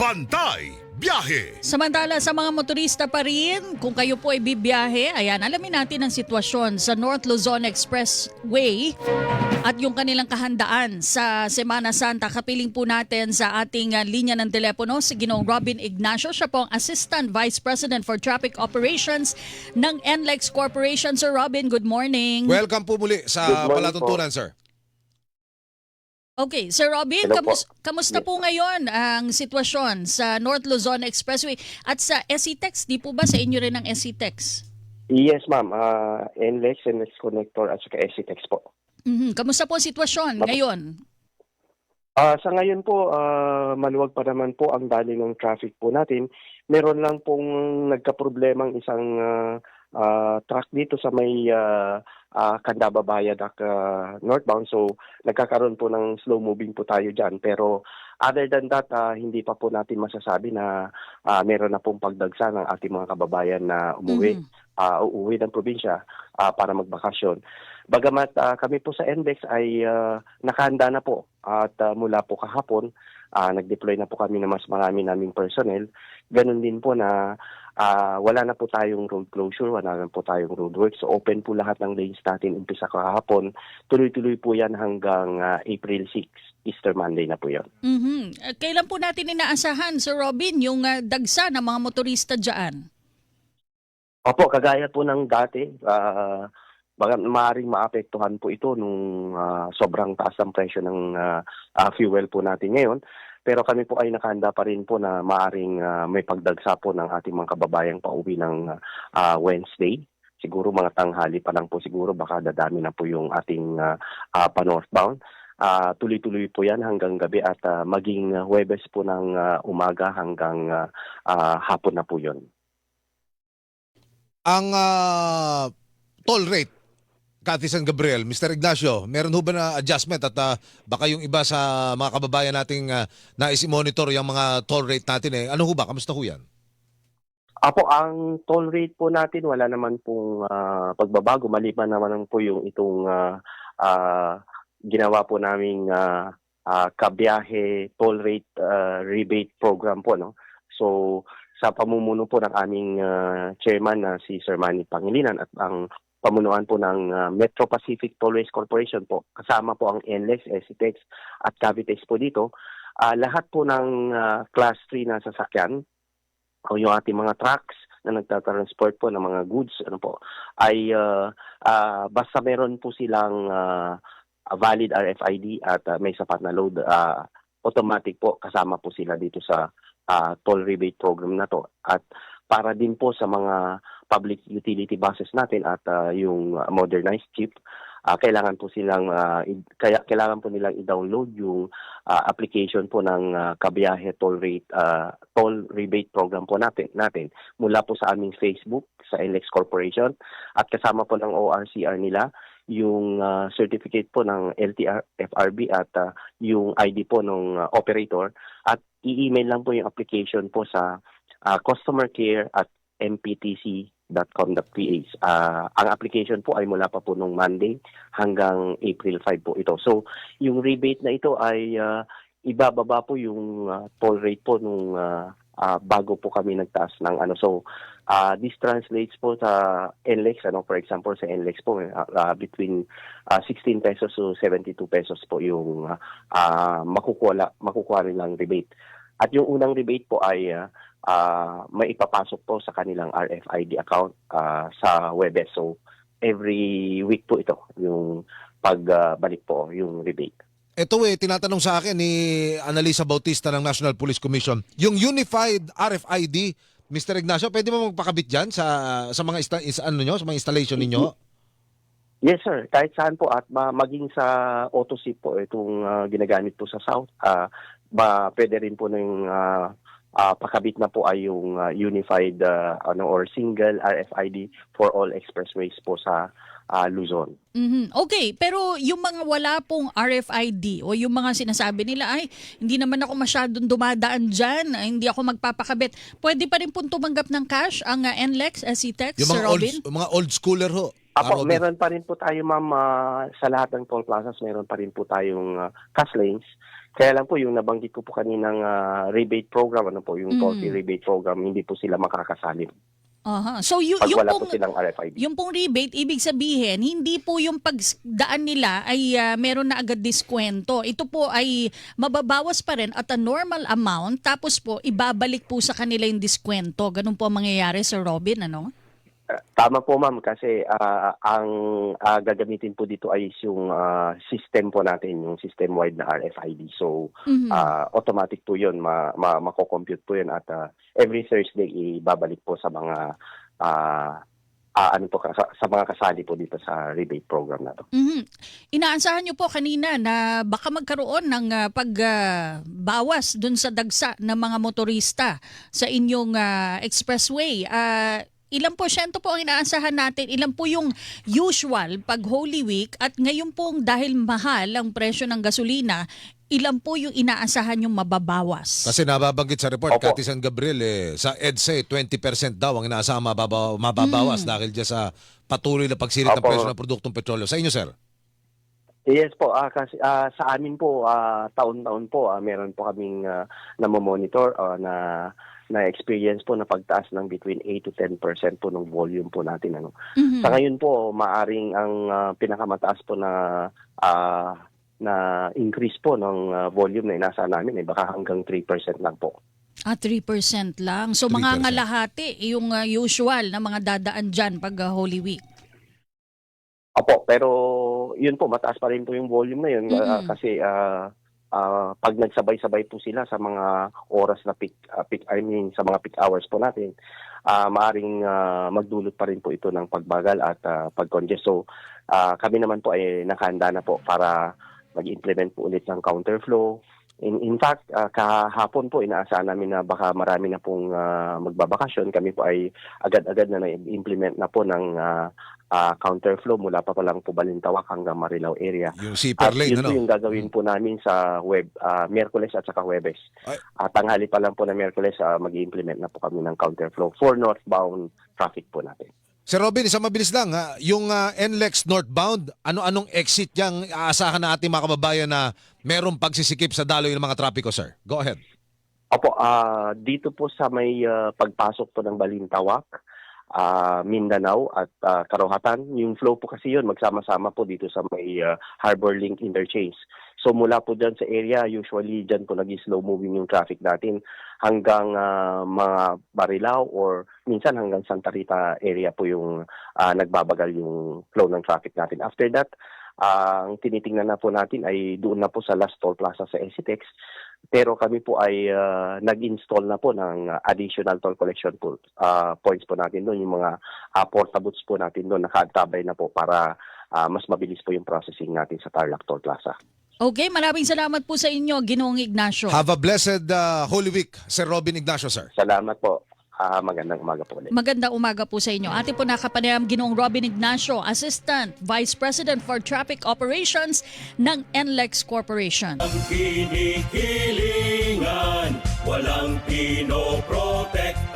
Bantay Biyahe. Samantala sa mga motorista pa rin, kung kayo po ay bibiyahe, ayan, alamin natin ang sitwasyon sa North Luzon Expressway at yung kanilang kahandaan sa Semana Santa. Kapiling po natin sa ating linya ng telepono si Ginoong Robin Ignacio. Siya po ang Assistant Vice President for Traffic Operations ng NLEX Corporation. Sir Robin, good morning. Welcome po muli sa Good morning palatuntunan, sir. Okay, Sir Robin, Hello po. kamusta po ngayon ang sitwasyon sa North Luzon Expressway at sa SCTEX? Di po ba sa inyo rin ang SCTEX? Yes, ma'am. NLEX Connector at saka SCTEX po. Kamusta po ang sitwasyon ngayon? Sa ngayon po, maluwag pa naman po ang dali ng traffic po natin. Meron lang pong nagka-problemang isang truck dito sa may Candaba Viaduct northbound. So, nagkakaroon po ng slow moving po tayo dyan. Pero other than that, hindi pa po natin masasabi na meron na pong pagdagsa ng ating mga kababayan na uuwi ng probinsya para magbakasyon. Bagamat kami po sa NLEX ay nakahanda na po at mula po kahapon, nag-deploy na po kami na mas marami naming personnel. Ganun din po na wala na po tayong road closure, wala na po tayong road work. So open po lahat ng lanes natin umpisa kahapon. Tuloy-tuloy po yan hanggang April 6, Easter Monday na po yan. Kailan po natin inaasahan, Sir Robin, yung dagsa ng mga motorista dyan? Opo, kagaya po ng dati, maaaring maapektuhan po ito nung sobrang taas ang presyo ng fuel po natin ngayon. Pero kami po ay nakahanda pa rin po na maaaring may pagdagsa po ng ating mga kababayang pauwi ng Wednesday. Siguro mga tanghali pa lang po siguro, baka dadami na po yung ating pa-northbound. Tuloy-tuloy po yan hanggang gabi at maging Huwebes po ng umaga hanggang hapon na po yun. Ang toll rate, Cathy San Gabriel, Mr. Ignacio, meron ho ba na adjustment at baka yung iba sa mga kababayan nating nais i-monitor yung mga toll rate natin ano ho ba? Kamusta ho yan? Apo, ang toll rate po natin wala naman pong pagbabago. Maliban naman po yung itong ginawa po naming kabiyahe toll rate rebate program po, no? So sa pamumuno po ng aming chairman na si Sir Manny Pangilinan at ang pamunuan po ng Metro Pacific Tollways Corporation po, kasama po ang NLEX, SCTEX at Cavitex po dito. Lahat po ng Class 3 na sasakyan o yung ating mga trucks na nagtatransport po ng mga goods ay basta meron po silang valid RFID at may sapat na load, automatic po kasama po sila dito sa toll rebate program na to. At para din po sa mga public utility buses natin at yung modernized jeep, kailangan po kailangan po nilang i-download yung application po ng kabiyahe toll rebate program po natin mula po sa aming Facebook sa NLEX Corporation at kasama po ng ORCR nila yung certificate po ng LTFRB at yung ID po ng operator at i-email lang po yung application po sa customer care at mptc.com.ph. Ang application po ay mula pa po nung Monday hanggang April 5 po ito. So, yung rebate na ito ay ibababa po yung toll rate po nung bago po kami nagtaas ng ano. So, this translates po sa NLEX, for example, sa NLEX po, between 16 pesos to 72 pesos po yung makukuha nilang rebate. At yung unang rebate po ay may ipapasok po sa kanilang RFID account sa Webes. So, every week po ito, yung pagbalik po, yung rebate. Ito tinatanong sa akin ni Annalisa Bautista ng National Police Commission, yung Unified RFID, Mr. Ignacio, pwede mo magpakabit dyan sa mga sa mga installation ninyo? Yes, sir. Kahit saan po at maging sa AutoSip po, itong ginagamit po sa South, pwede rin po ng pakabit na po ay yung unified or single RFID for all expressways po sa Luzon. Okay, pero yung mga wala pong RFID o yung mga sinasabi nila ay hindi naman ako masyadong dumadaan dyan, hindi ako magpapakabit, pwede pa rin pong tumanggap ng cash ang NLEX, SCTEX, Sir Robin? Mga old schooler ho. Apo, meron pa rin po tayo, ma'am, sa lahat ng toll plazas, meron pa rin po tayong cash lanes. Kaya lang po yung nabanggit ko po kaninang rebate program, ano po, yung toll fee rebate program, hindi po sila makakasali Aha. So pag yung wala po pong silang RFID. yung pong rebate, ibig sabihin, hindi po yung pagdaan nila ay meron na agad diskwento. Ito po ay mababawas pa rin at a normal amount, tapos po ibabalik po sa kanila yung diskwento. Ganun po ang mangyayari, Sir Robin, ano? Tama po ma'am kasi ang gagamitin po dito ay yung system po natin, yung system-wide na RFID. So automatic po yun, mako-compute po yun at every Thursday ibabalik po sa mga sa mga kasali po dito sa rebate program na to. Inaasahan niyo po kanina na baka magkaroon ng pagbawas dun sa dagsa ng mga motorista sa inyong expressway. Ilan porsyento po ang inaasahan natin? Ilan po yung usual pag Holy Week? At ngayon pong dahil mahal ang presyo ng gasolina, ilan po yung inaasahan yung mababawas? Kasi nababanggit sa report, Opo. Cathy San Gabriel, sa EDSA, 20% daw ang inaasahan mababawas dahil dyan sa patuloy na pagsirit ng Opo. presyo ng produktong petrolyo. Sa inyo, sir? Yes po, kasi sa amin po taon-taon po meron po kaming namomonitor na experience po na pagtaas ng between 8 to 10% po ng volume po natin, ano. Sa ngayon po maaring ang pinakamataas po na increase po ng volume na inaasahan namin ay baka hanggang 3% lang po. 3% lang. So 3%. mga ngalahati yung usual na mga dadaan dyan pag Holy Week. Opo, pero yun po, mataas pa rin po yung volume na yun kasi pag nagsabay-sabay po sila sa mga oras na sa mga peak hours po natin, maaring magdulot pa rin po ito ng pagbagal at pag-congest. So kami naman po ay nakahanda na po para mag-implement po ulit ng counterflow. In fact, kahapon po inaasahan namin na baka marami na pong magbabakasyon. Kami po ay agad-agad na na-implement na po ng counterflow mula pa palang po Balintawak hanggang Marilao area. Yung zipper At lane, yun ano? po yung gagawin po namin sa Miyerkules at saka Huwebes. Ay. Tanghali pa lang po na Miyerkules, mag-implement na po kami ng counterflow for northbound traffic po natin. Sir Robin, isang mabilis lang. Yung NLEX northbound, ano-anong exit yung aasahan na ating mga kababayan na merong pagsisikip sa daloy ng mga trapiko, sir? Go ahead. Opo, dito po sa may pagpasok po ng Balintawak, Mindanao at Karohatan, yung flow po kasi yun magsama-sama po dito sa may Harbor Link Interchange. So mula po dyan sa area, usually dyan po nag-slow moving yung traffic natin hanggang mga Barilao or minsan hanggang Santa Rita area po yung nagbabagal yung flow ng traffic natin. After that, ang tinitingnan na po natin ay doon na po sa last toll plaza sa ECTEX. Pero kami po ay nag-install na po ng additional toll collection points po natin doon. Yung mga portables po natin doon, nakaantabay na po para mas mabilis po yung processing natin sa Tarlac Toll Plaza. Okay, maraming salamat po sa inyo, Ginoong Ignacio. Have a blessed Holy Week, Sir Robin Ignacio, sir. Salamat po. Magandang umaga po ulit. Magandang umaga po sa inyo. Ating po nakapanayam Ginoong Robin Ignacio, Assistant Vice President for Traffic Operations ng NLEX Corporation. Ang kinikilingan, walang pinoprotektahan.